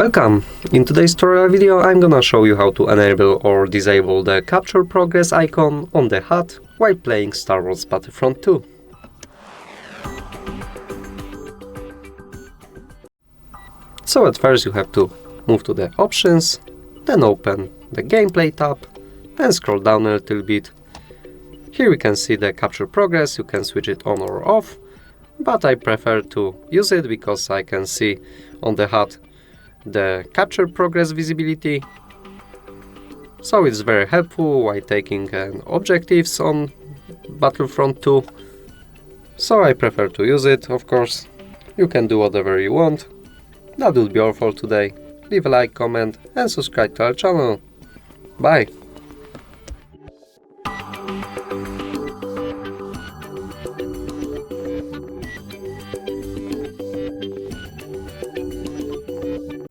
Welcome! In today's tutorial video I'm gonna show you how to enable or disable the capture progress icon on the HUD while playing Star Wars Battlefront II. So at first you have to move to the options, then open the gameplay tab and scroll down a little bit. Here we can see the capture progress, you can switch it on or off, but I prefer to use it because I can see on the HUD the capture progress visibility, so it's very helpful while taking objectives on Battlefront 2, so I prefer to use it. Of course, you can do whatever you want. That will be all for today. Leave a like, comment and subscribe to our channel. Bye!